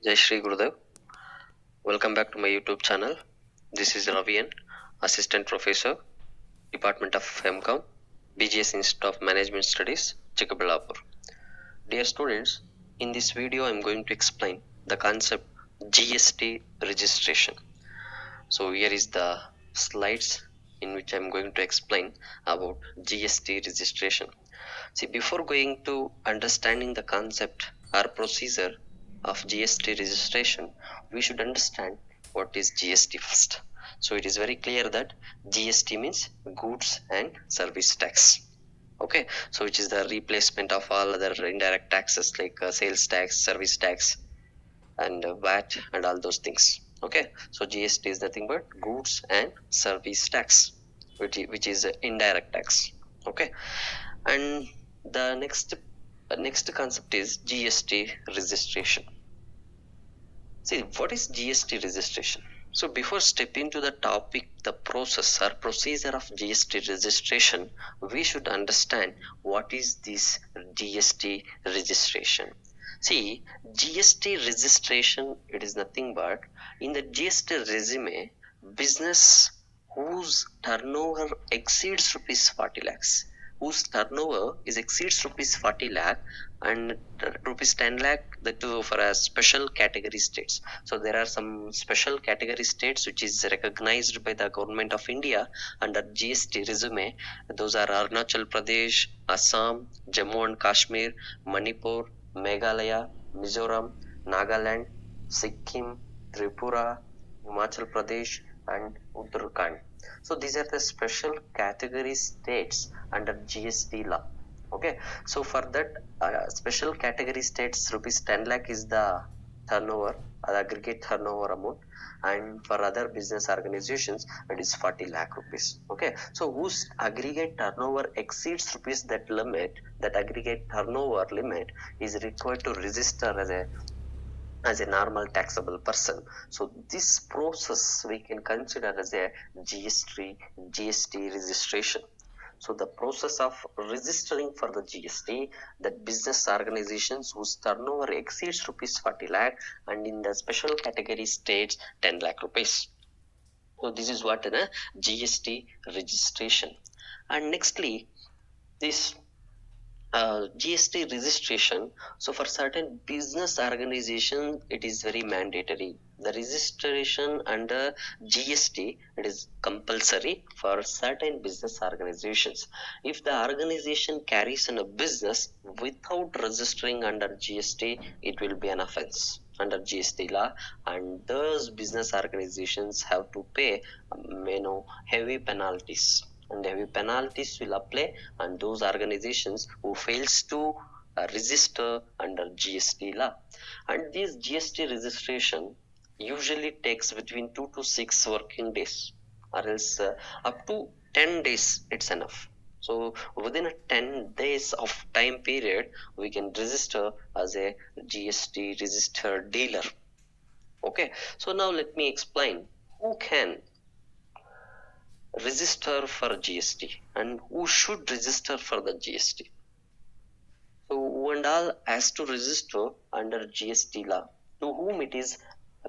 Jai Shri Gurudev. Welcome back to my YouTube channel. This is Ravian, Assistant Professor, Department of MCOM, BGS Institute of Management Studies, Chikkaballapur. Dear students, in this video I am going to explain the concept GST registration. So here is the slides in which I am going to explain about GST registration. See, before going to understanding the concept or procedure of GST registration, we should understand what is GST first. So it is very clear that GST means goods and service tax. Okay, so which is the replacement of all other indirect taxes like sales tax, service tax, and VAT and all those things. Okay, so GST is nothing but goods and service tax, which is indirect tax. Okay, and the next concept is GST registration. See, what is GST registration? So before stepping to the topic, the process or procedure of GST registration, we should understand what is this GST registration. See, GST registration, it is nothing but in the GST resume, business whose turnover exceeds rupees 40 lakhs, whose turnover is exceeds rupees 40 lakh and rupees 10 lakh, that too for a special category states. So there are some special category states which is recognized by the government of India under GST resume. Those are Arunachal Pradesh, Assam, Jammu and Kashmir, Manipur, Meghalaya, Mizoram, Nagaland, Sikkim, Tripura, Himachal Pradesh, and Uttarakhand. So these are the special category states under GST law. Okay, so for that special category states, rupees 10 lakh is the turnover, the aggregate turnover amount, and for other business organizations it is 40 lakh rupees. Okay, so whose aggregate turnover exceeds rupees that limit, that aggregate turnover limit is required to register as a normal taxable person. So this process we can consider as a GST registration. So the process of registering for the GST, that business organizations whose turnover exceeds rupees 40 lakh and in the special category states 10 lakh rupees. So this is what a GST registration. And nextly, this GST registration. So for certain business organization, it is very mandatory. The registration under GST, it is compulsory for certain business organizations. If the organization carries on a business without registering under GST, it will be an offense under GST law, and those business organizations have to pay heavy penalties, and heavy penalties will apply on those organizations who fails to register under GST law. And this GST registration usually takes between 2 to 6 working days, or else up to 10 days it's enough. So within a 10 days of time period, we can register as a GST registered dealer. Okay, so now let me explain who can register for GST and who should register for the GST. So who and all has to register under GST law, to whom it is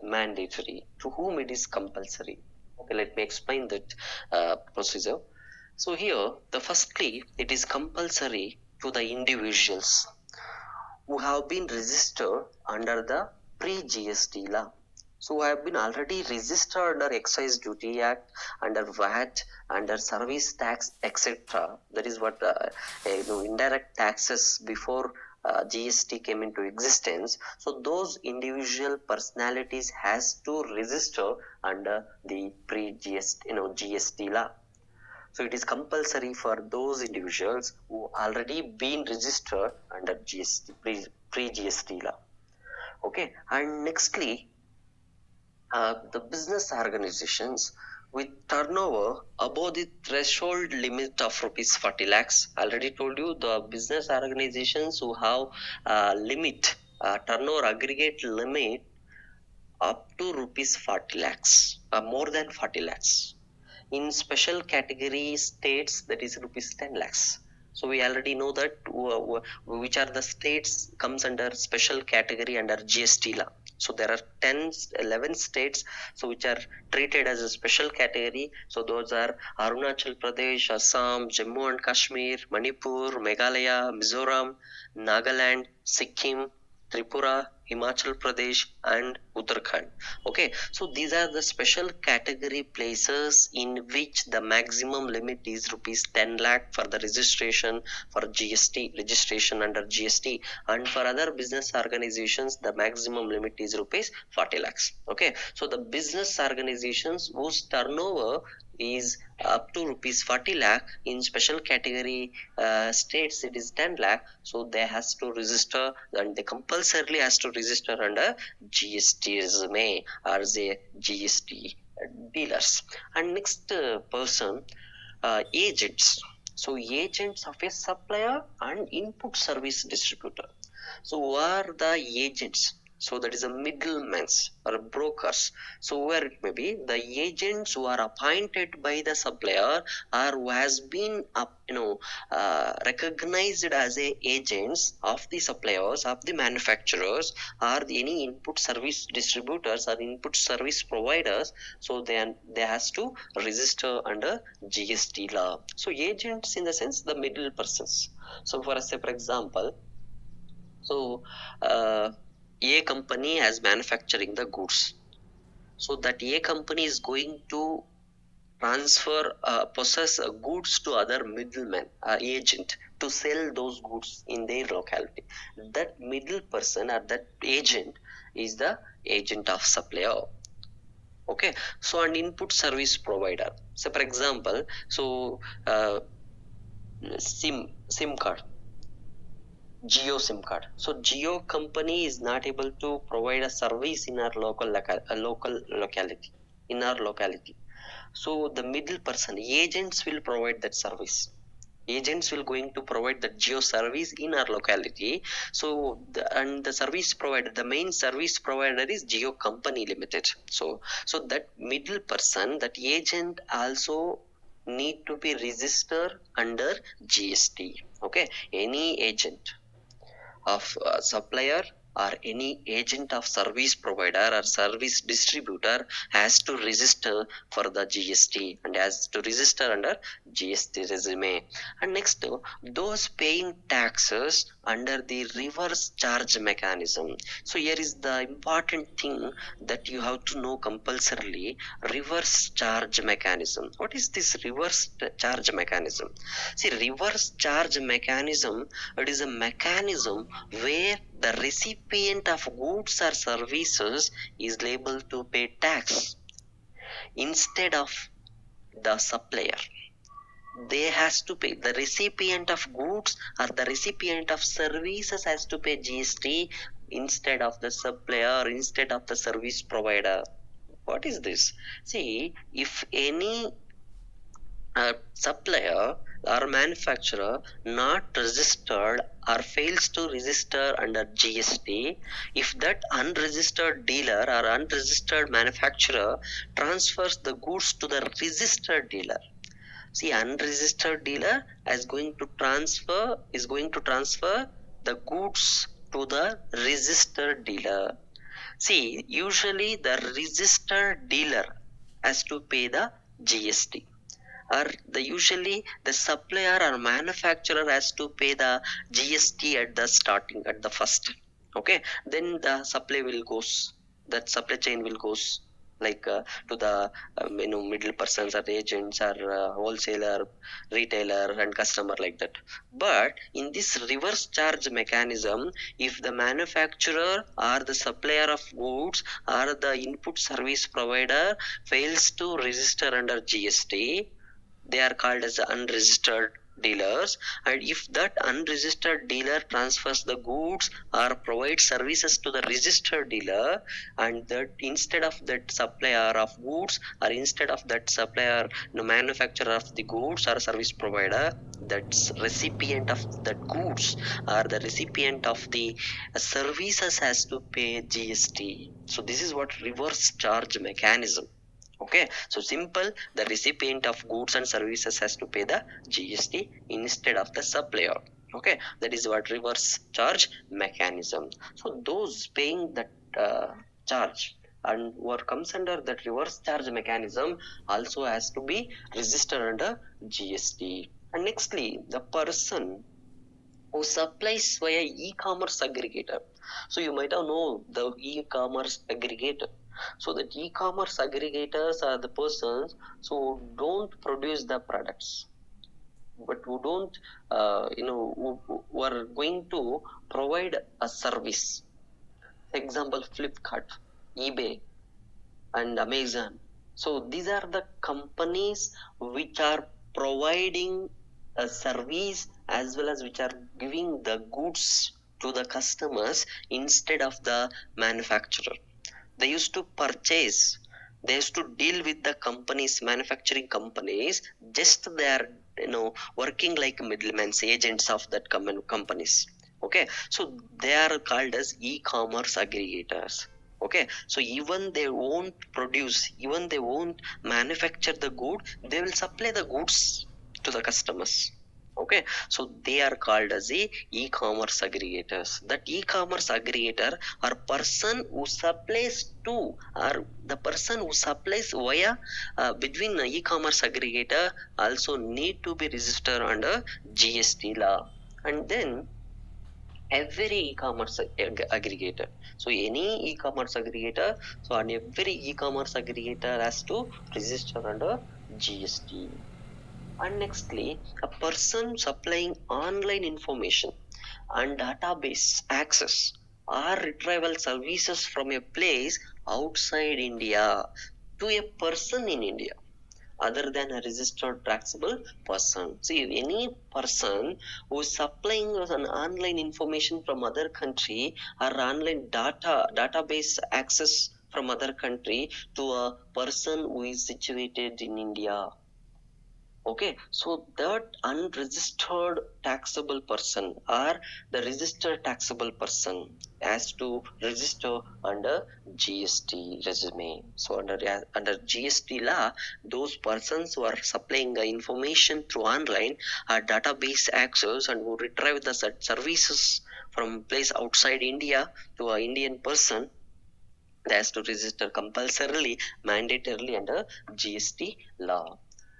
mandatory, to whom it is compulsory. Okay, let me explain that procedure. So here, the firstly, it is compulsory to the individuals who have been registered under the pre-GST law. So I have been already registered under Excise Duty Act, under VAT, under Service Tax, etc. That is what indirect taxes before GST came into existence. So those individual personalities has to register under the pre-GST, GST law. So it is compulsory for those individuals who already been registered under GST, pre-GST law. Okay, and nextly, the business organizations with turnover above the threshold limit of rupees 40 lakhs. Already told you, the business organizations who have limit, turnover aggregate limit up to rupees 40 lakhs, more than 40 lakhs. In special category states, that is rupees 10 lakhs. So we already know that which are the states comes under special category under GST law. So there are 11 states so which are treated as a special category. So those are Arunachal Pradesh, Assam, Jammu and Kashmir, Manipur, Meghalaya, Mizoram, Nagaland, Sikkim, Tripura, Himachal Pradesh, and Uttarakhand. Okay, so these are the special category places in which the maximum limit is rupees 10 lakh for the registration for GST, registration under GST, and for other business organizations the maximum limit is rupees 40 lakhs. Okay, so the business organizations whose turnover is up to rupees 40 lakh in special category states it is 10 lakh, so they has to register and they compulsorily has to register under GST resume or the GST dealers. And next person, agents. So agents of a supplier and input service distributor. So who are the agents? So that is a middlemen or brokers. So where it may be the agents who are appointed by the supplier or who has been recognized as a agents of the suppliers of the manufacturers or any input service distributors or input service providers. So they has to register under GST law. So agents in the sense the middle persons. So for example, so a company has manufacturing the goods. So that a company is going to transfer possess goods to other middlemen agent to sell those goods in their locality. That middle person or that agent is the agent of supplier. Okay, so an input service provider. So for example, so sim card, Geo SIM card. So Geo company is not able to provide a service in our local locality, in our locality. So the middle person, agents will provide that service. Agents will going to provide the Geo service in our locality. So the service provider, the main service provider is Geo Company Limited. So that middle person, that agent also need to be registered under GST. Okay, any agent of supplier or any agent of service provider or service distributor has to register for the GST and has to register under GST resume. And next, those paying taxes under the reverse charge mechanism. So here is the important thing that you have to know compulsorily: reverse charge mechanism. What is this reverse charge mechanism? See, reverse charge mechanism, it is a mechanism where the recipient of goods or services is liable to pay tax instead of the supplier. They has to pay, the recipient of goods or the recipient of services has to pay GST instead of the supplier, instead of the service provider. What is this? See, if any supplier or manufacturer not registered or fails to register under GST, if that unregistered dealer or unregistered manufacturer transfers the goods to the registered dealer. See, unregistered dealer is going to transfer the goods to the registered dealer. See, usually the registered dealer has to pay the GST, or usually the supplier or manufacturer has to pay the GST at the starting, at the first. Okay, then the supply will goes, that supply chain will goes like to the middle persons or agents or wholesaler, retailer and customer, like that. But in this reverse charge mechanism, if the manufacturer or the supplier of goods or the input service provider fails to register under GST, they are called as unregistered dealers. And if that unregistered dealer transfers the goods or provides services to the registered dealer, and that instead of that supplier of goods or instead of that supplier, manufacturer of the goods or service provider, that's recipient of that goods or the recipient of the services has to pay GST. So this is what reverse charge mechanism. Okay, so simple, the recipient of goods and services has to pay the GST instead of the supplier. Okay, that is what reverse charge mechanism. So those paying that charge, and what comes under that reverse charge mechanism also has to be registered under GST. And nextly, the person who supplies via e-commerce aggregator. So you might have know the e-commerce aggregator. So the e-commerce aggregators are the persons who don't produce the products, but who don't, who are going to provide a service. Example, Flipkart, eBay, and Amazon. So these are the companies which are providing a service as well as which are giving the goods to the customers instead of the manufacturer. They used to purchase, they used to deal with the companies, manufacturing companies, just they are working like middlemen, agents of that companies. Okay, so they are called as e-commerce aggregators. Okay, so even they won't produce, even they won't manufacture the good, they will supply the goods to the customers. Okay, so they are called as a e-commerce aggregators. That e-commerce aggregator or person who supplies to, or the person who supplies via between the e-commerce aggregator also need to be registered under GST law. And then every e-commerce aggregator, so any e-commerce aggregator, so on every e-commerce aggregator has to register under GST. And nextly, a person supplying online information and database access or retrieval services from a place outside India to a person in India other than a registered taxable person. See, any person who is supplying us an online information from other country or online database access from other country to a person who is situated in India. Okay, so that unregistered taxable person or the registered taxable person has to register under GST regime. So under GST law, those persons who are supplying the information through online or database access and who retrieve the services from place outside India to an Indian person, they has to register compulsorily, mandatorily under GST law.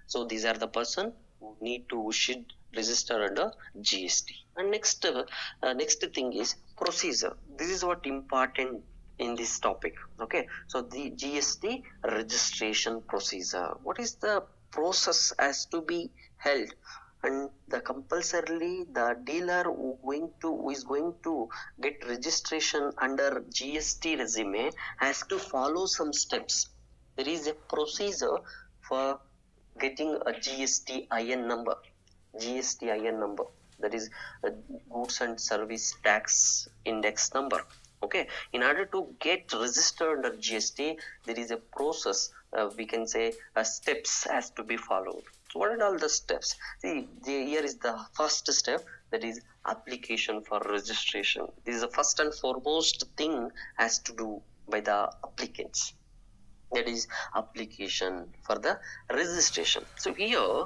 So these are the person who need to should register under GST. And next thing is procedure. This is what important in this topic. Okay, so the GST registration procedure. What is the process has to be held, and the compulsorily the dealer who is going to get registration under GST regime has to follow some steps. There is a procedure for getting a GST IN number. GST IN number, that is a goods and service tax index number. Okay, in order to get registered under GST, there is a process, we can say steps has to be followed. So what are all the steps? See, here is the first step, that is application for registration. This is the first and foremost thing has to do by the applicants, that is application for the registration. So here,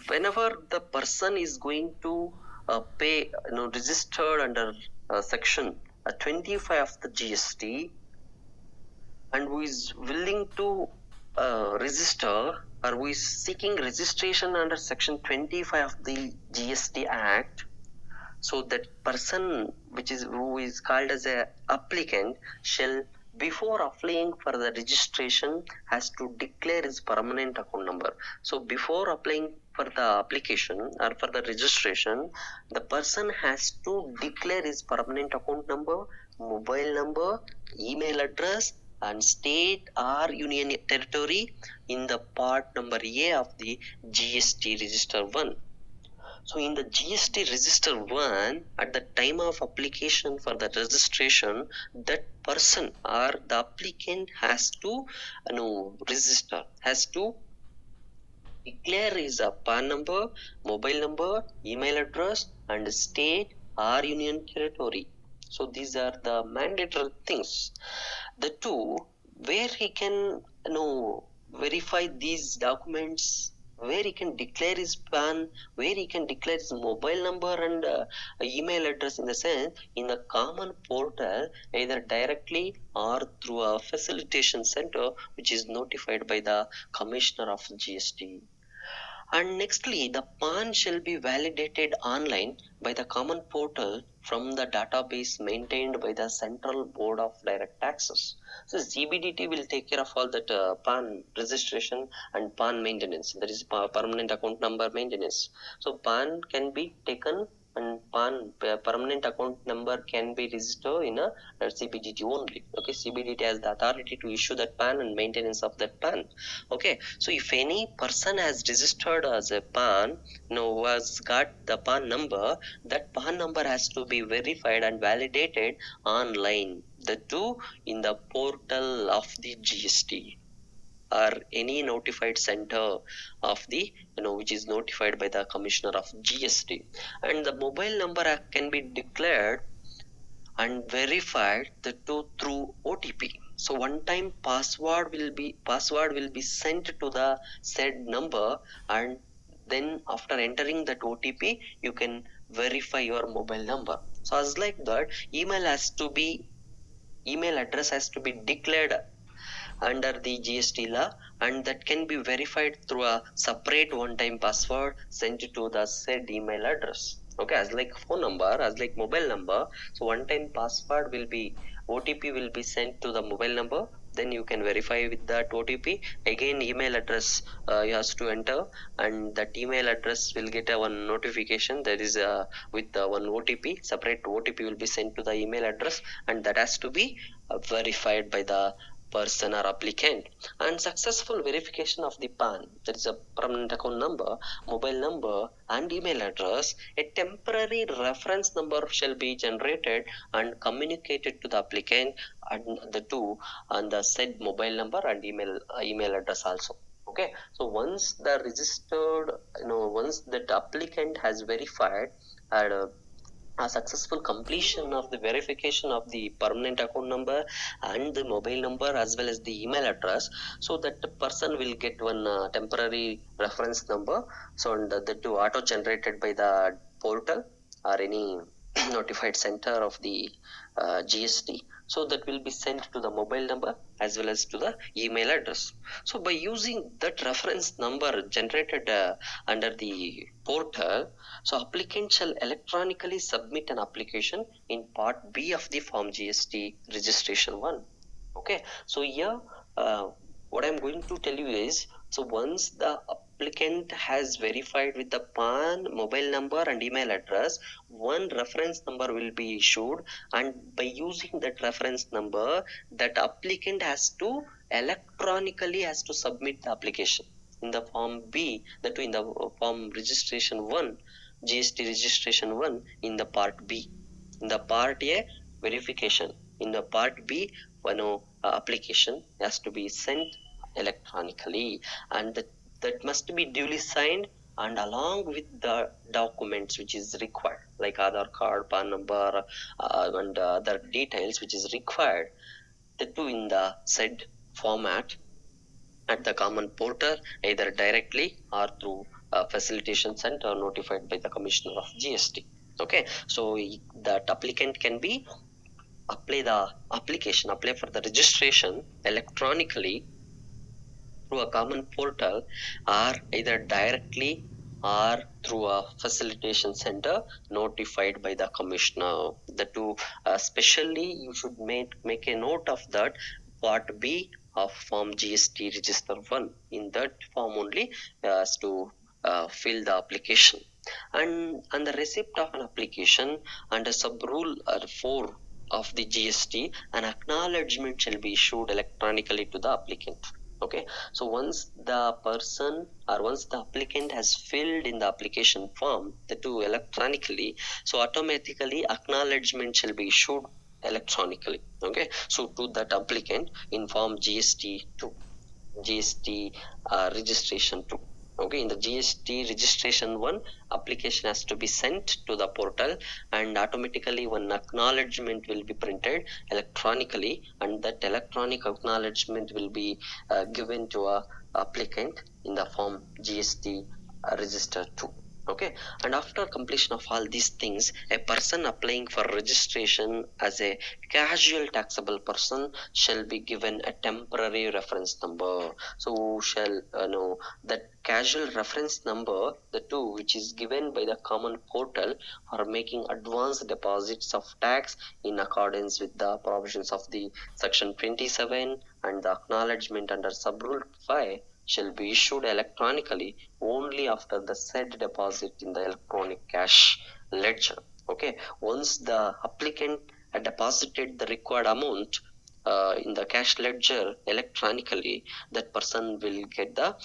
whenever the person is going to pay, registered under section 25 of the GST, and who is willing to register, or who is seeking registration under section 25 of the GST Act, so that person who is called as a applicant shall, before applying for the registration, has to declare his permanent account number. So before applying for the application or for the registration, the person has to declare his permanent account number, mobile number, email address, and state or union territory in the part number A of the GST Register 1. So in the GST Register 1, at the time of application for the registration, that person or the applicant has to register, has to declare his PAN number, mobile number, email address, and state or union territory. So these are the mandatory things. The two, where he can verify these documents where he can declare his PAN, where he can declare his mobile number and email address, in the sense in the common portal, either directly or through a facilitation center which is notified by the commissioner of GST. And nextly, the PAN shall be validated online by the common portal from the database maintained by the Central Board of Direct Taxes. So CBDT will take care of all that PAN registration and PAN maintenance. That is permanent account number maintenance. So PAN can be taken, and PAN permanent account number can be registered in a CBDT only. Okay, CBDT has the authority to issue that PAN and maintenance of that PAN. Okay, so if any person has registered as a PAN, who has got the PAN number, that PAN number has to be verified and validated online. The two in the portal of the GST or any notified center of the which is notified by the commissioner of GST. And the mobile number can be declared and verified the two through OTP. So one time password will be sent to the said number, and then after entering that OTP you can verify your mobile number. So as like that, email address has to be declared under the GST law, and that can be verified through a separate one-time password sent to the said email address. Okay, as like phone number, as like mobile number, so one-time password will be, OTP will be sent to the mobile number, then you can verify with that OTP. Again, email address you have to enter, and that email address will get a one notification, that is with one OTP, separate OTP will be sent to the email address, and that has to be verified by the person or applicant. And successful verification of the PAN, that is a permanent account number, mobile number and email address, a temporary reference number shall be generated and communicated to the applicant, and the two on the said mobile number and email address also. Okay, so once the registered, once that applicant has verified and a successful completion of the verification of the permanent account number and the mobile number as well as the email address, so that the person will get one temporary reference number, so and that to auto generated by the portal or any notified center of the GST, so that will be sent to the mobile number as well as to the email address. So by using that reference number generated under the portal, so applicant shall electronically submit an application in part B of the form GST registration 1. Okay, so here what I'm going to tell you is, so once the applicant has verified with the PAN, mobile number and email address, one reference number will be issued, and by using that reference number, that applicant has to electronically has to submit the application in the form B, that in the form registration 1, GST registration 1 in the part B. In the part A, verification. In the part B, application has to be sent electronically, and that must be duly signed and along with the documents which is required, like Aadhaar card, PAN number, and other details which is required, the two in the said format at the common portal, either directly or through a facilitation center notified by the commissioner of GST. Okay, so that applicant can be apply for the registration electronically through a common portal, or either directly or through a facilitation center notified by the commissioner. The two, especially you should make a note of that part B of form GST register 1. In that form only as to fill the application. And the receipt of an application under sub rule 4 of the GST, an acknowledgement shall be issued electronically to the applicant. Okay, so once the person or once the applicant has filled in the application form, the two electronically, so automatically acknowledgement shall be issued electronically. Okay, so to that applicant in form GST 2, GST registration 2. Okay, in the GST registration 1, application has to be sent to the portal, and automatically one acknowledgement will be printed electronically, and that electronic acknowledgement will be given to a applicant in the form GST register 2. Okay, and after completion of all these things, a person applying for registration as a casual taxable person shall be given a temporary reference number. So shall know that casual reference number, the two which is given by the common portal for making advance deposits of tax in accordance with the provisions of the section 27 and the acknowledgement under subrule 5 shall be issued electronically only after the said deposit in the electronic cash ledger. Okay, once the applicant had deposited the required amount in the cash ledger electronically, that person will get the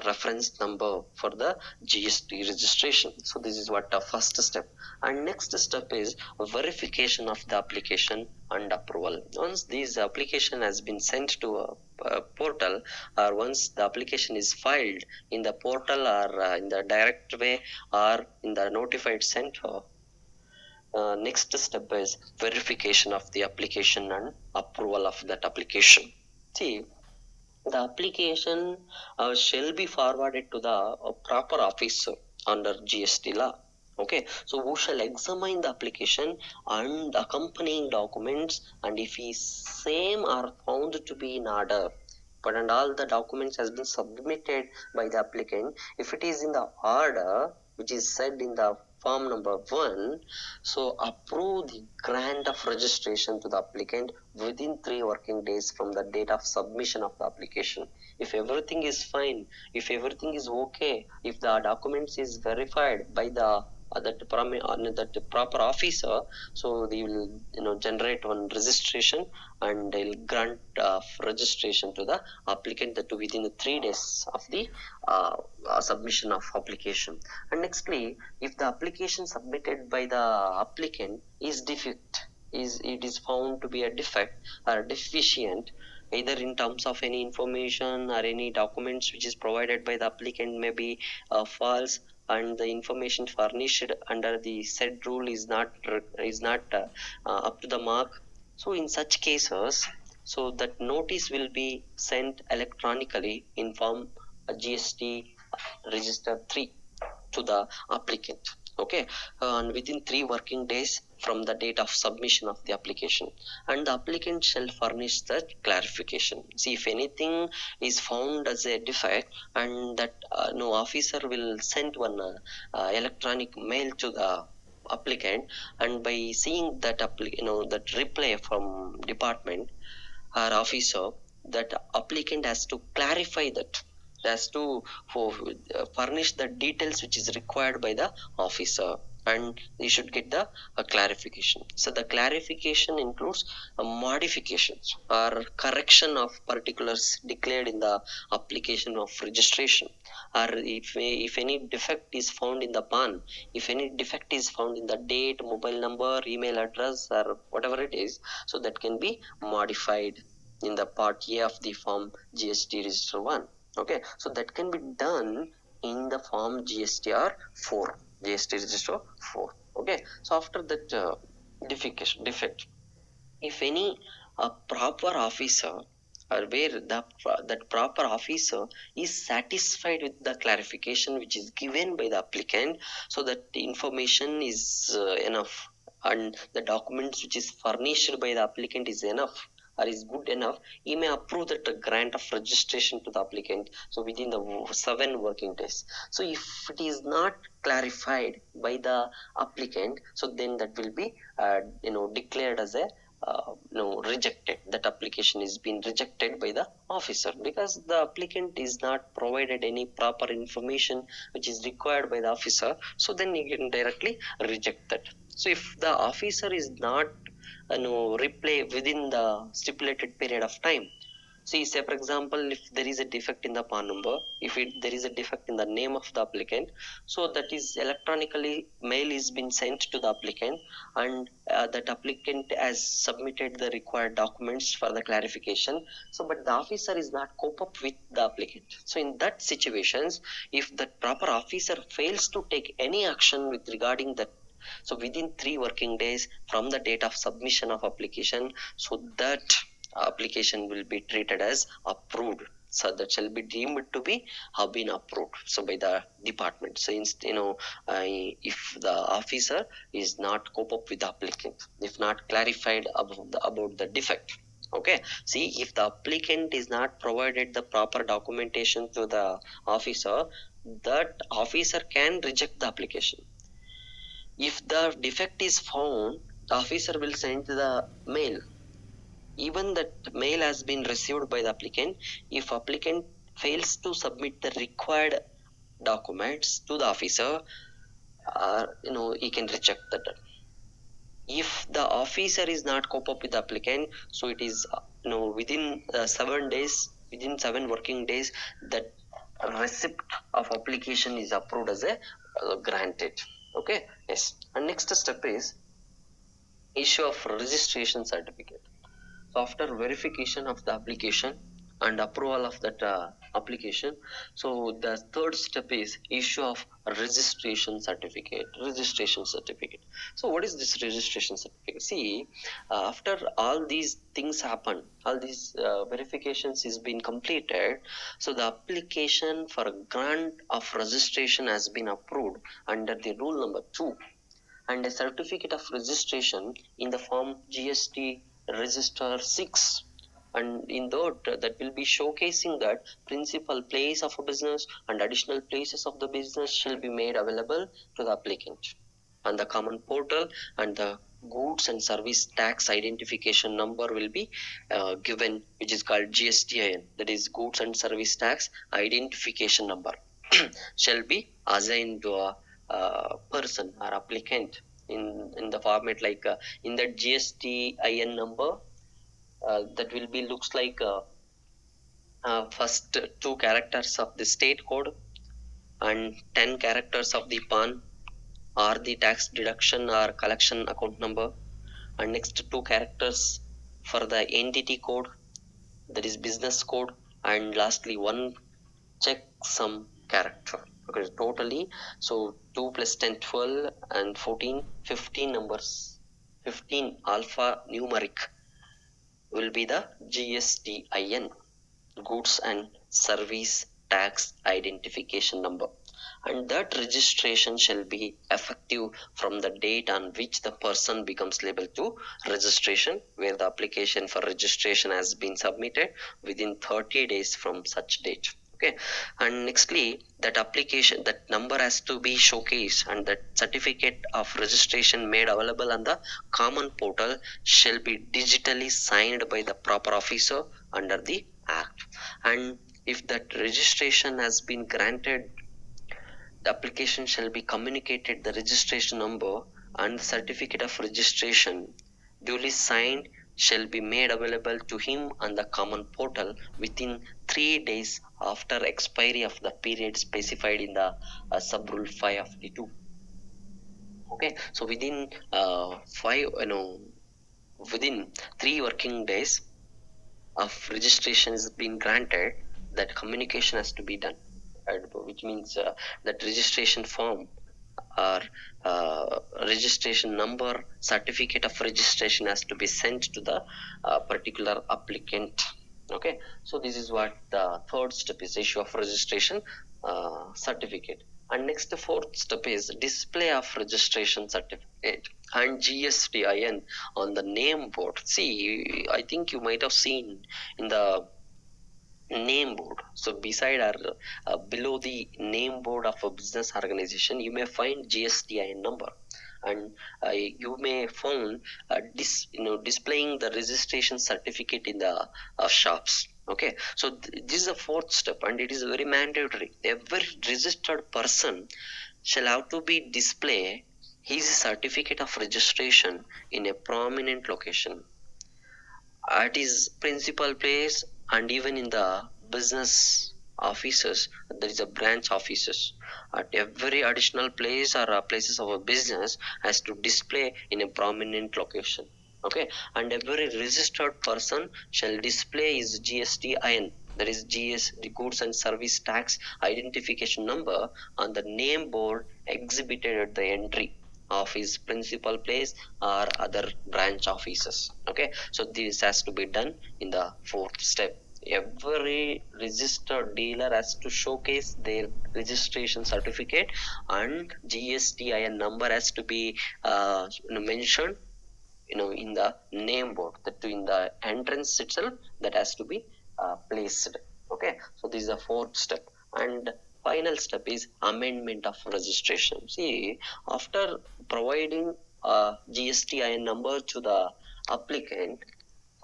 reference number for the GST registration. So this is what the first step. And next step is verification of the application and approval. Once this application has been sent to a portal, or once the application is filed in the portal or in the direct way or in the notified center, next step is verification of the application and approval of that application. See, the application shall be forwarded to the proper officer under GST law. Okay, so who shall examine the application and accompanying documents, and if same are found to be in order, but and all the documents has been submitted by the applicant, if it is in the order which is said in the form number 1, so approve the grant of registration to the applicant within 3 working days from the date of submission of the application. If everything is fine, if everything is okay, if the documents is verified by the that proper officer, so they will generate one registration and they'll grant registration to the applicant, that within the 3 days of the submission of application. And nextly, if the application submitted by the applicant is defect, it is found to be a defect or deficient, either in terms of any information or any documents which is provided by the applicant may be false, and the information furnished under the said rule is not up to the mark. So in such cases, so that notice will be sent electronically in form GST register 3 to the applicant. Okay, and within 3 working days from the date of submission of the application, and the applicant shall furnish the clarification. See, if anything is found as a defect, and that no officer will send one electronic mail to the applicant, and by seeing that that reply from department or officer, that applicant has to clarify that, has to furnish the details which is required by the officer, and you should get the clarification. So the clarification includes modifications or correction of particulars declared in the application of registration, or if any defect is found in the PAN, if any defect is found in the date, mobile number, email address, or whatever it is, so that can be modified in the part A of the form GST register 1. Okay, so that can be done in the form GSTR 4, GST register 4. Okay, so after that defect, if any proper officer, or where that proper officer is satisfied with the clarification which is given by the applicant, so that the information is enough, and the documents which is furnished by the applicant is enough or is good enough, he may approve that grant of registration to the applicant, so within the 7 working days. So if it is not clarified by the applicant, so then that will be declared as a rejected. That application is being rejected by the officer, because the applicant is not provided any proper information which is required by the officer, so then you can directly reject that. So if the officer is not replay within the stipulated period of time, see, say for example, if there is a defect in the PAN number, if there is a defect in the name of the applicant, so that is electronically mail is been sent to the applicant, and that applicant has submitted the required documents for the clarification, so but the officer is not cope up with the applicant. So in that situations, if the proper officer fails to take any action with regarding that, so within 3 working days from the date of submission of application, so that application will be treated as approved. so that shall be deemed to be have been approved so by the department. So if the officer is not cope up with the applicant, if not clarified about the defect. Okay, see, if the applicant is not provided the proper documentation to the officer, that officer can reject the application. If the defect is found, the officer will send the mail. Even that mail has been received by the applicant. If applicant fails to submit the required documents to the officer, he can reject that. If the officer is not cope up with the applicant, so it is within 7 days, within 7 working days, that receipt of application is approved as a granted. Okay, yes. And next step is issue of registration certificate. So after verification of the application and approval of that application, so the third step is issue of registration certificate. So what is this registration certificate? See, after all these things happen, all these verifications is been completed, so the application for grant of registration has been approved under the rule number 2, and a certificate of registration in the form GST Register 6, and in that will be showcasing that principal place of a business and additional places of the business shall be made available to the applicant on the common portal, and the goods and service tax identification number will be given, which is called GSTIN, that is goods and service tax identification number shall be assigned to a person or applicant in the format like in that GSTIN number, that will be looks like first 2 characters of the state code and 10 characters of the PAN or the tax deduction or collection account number, and next 2 characters for the entity code, that is business code, and lastly one checksum character. Okay, totally, so 2 plus 10 12 and 14 15 numbers, 15 alpha numeric will be the GSTIN, goods and service tax identification number, and that registration shall be effective from the date on which the person becomes liable to registration, where the application for registration has been submitted within 30 days from such date. Okay, and nextly, that application, that number has to be showcased, and that certificate of registration made available on the common portal shall be digitally signed by the proper officer under the act. And if that registration has been granted, the application shall be communicated the registration number, and the certificate of registration duly signed shall be made available to him on the common portal within 3 days after expiry of the period specified in the sub rule 5 of the 2. Okay, so within within 3 working days of registration has been granted, that communication has to be done, which means that registration form or registration number, certificate of registration has to be sent to the particular applicant. Okay, so this is what the third step is, issue of registration certificate. And next, the fourth step is display of registration certificate and GSTIN on the name board. See, I think you might have seen in the name board, so beside or below the name board of a business organization, you may find GSTIN number, and you may find displaying the registration certificate in the shops. Okay, so this is the fourth step, and it is very mandatory. Every registered person shall have to be display his certificate of registration in a prominent location at his principal place, and even in the business offices, there is a branch offices at every additional place or places of a business has to display in a prominent location. Okay, and every registered person shall display his GSTIN, that is the goods and service tax identification number, on the name board exhibited at the entry of his principal place or other branch offices. Okay, so this has to be done in the fourth step, every registered dealer has to showcase their registration certificate, and GSTIN number has to be mentioned in the name board, that in the entrance itself, that has to be placed. Okay, so this is the fourth step. And final step is amendment of registration. See, after providing a GSTIN number to the applicant,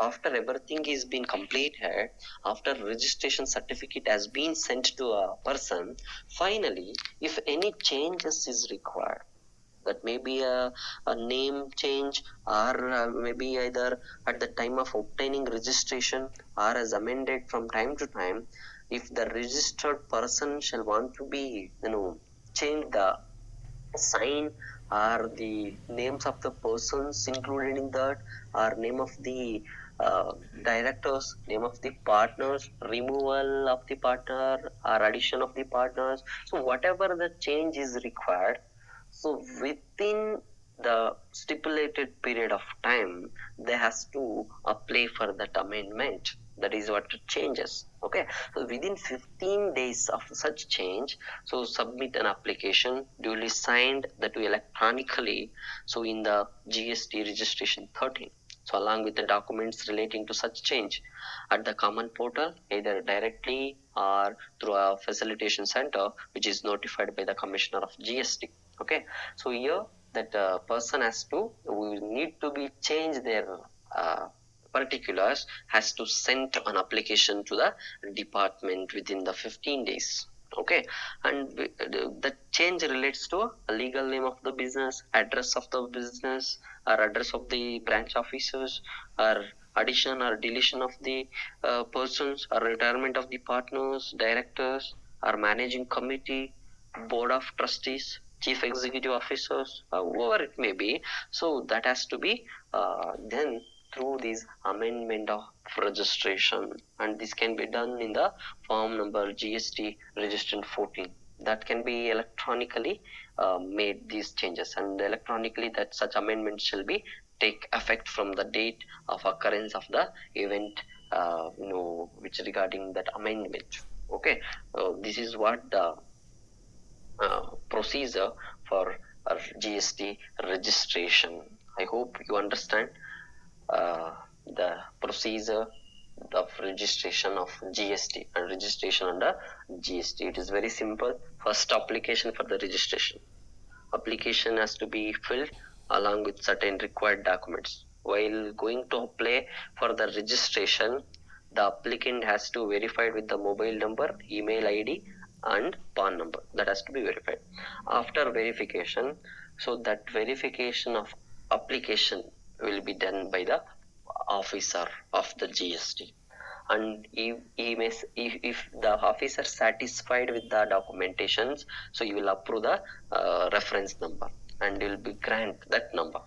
after everything is been completed, after registration certificate has been sent to a person, finally if any changes is required, that may be a name change, or maybe either at the time of obtaining registration or as amended from time to time, if the registered person shall want to be change the sign or the names of the persons included in that, or name of the uh, directors, name of the partners, removal of the partner or addition of the partners, so whatever the change is required, so within the stipulated period of time, they has to apply for that amendment. That is what changes. Okay, so within 15 days of such change, so submit an application duly signed, that we electronically, so in the GST registration 13, so along with the documents relating to such change at the common portal, either directly or through a facilitation center which is notified by the commissioner of GST. Okay, so here that person has to, we need to be change their uh, particulars, has to send an application to the department within the 15 days. Okay, and the change relates to a legal name of the business, address of the business, or address of the branch officers, or addition or deletion of the persons, or retirement of the partners, directors, or managing committee, board of trustees, chief executive officers, whoever it may be. So that has to be then through this amendment of registration, and this can be done in the form number GST registration 14, that can be electronically made these changes, and electronically that such amendments shall be take effect from the date of occurrence of the event, which regarding that amendment. Okay, this is what the procedure for GST registration. I hope you understand uh, the procedure of registration of GST and registration under GST. It is very simple. First, application for the registration. Application has to be filled along with certain required documents. While going to apply for the registration, the applicant has to verify with the mobile number, email ID, and PAN number. That has to be verified. After verification, so that verification of application will be done by the officer of the GST, and if the officer satisfied with the documentations, so you will approve the reference number, and you will be grant that number.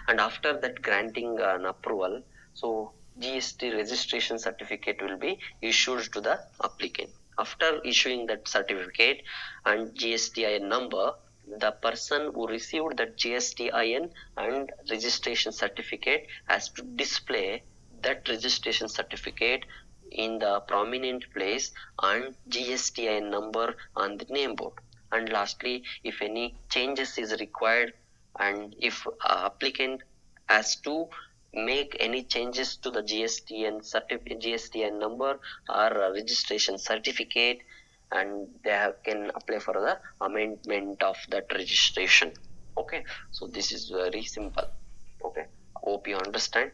And after that granting an approval, so GST registration certificate will be issued to the applicant. After issuing that certificate and GSTIN number, the person who received that GSTIN and registration certificate has to display that registration certificate in the prominent place and GSTIN number on the name board. And lastly, if any changes is required, and if applicant has to make any changes to the GSTN number or registration certificate, and can apply for the amendment of that registration. Okay, so this is very simple. Okay, hope you understand.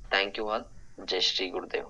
Thank you all. Jai Shri Gurudev.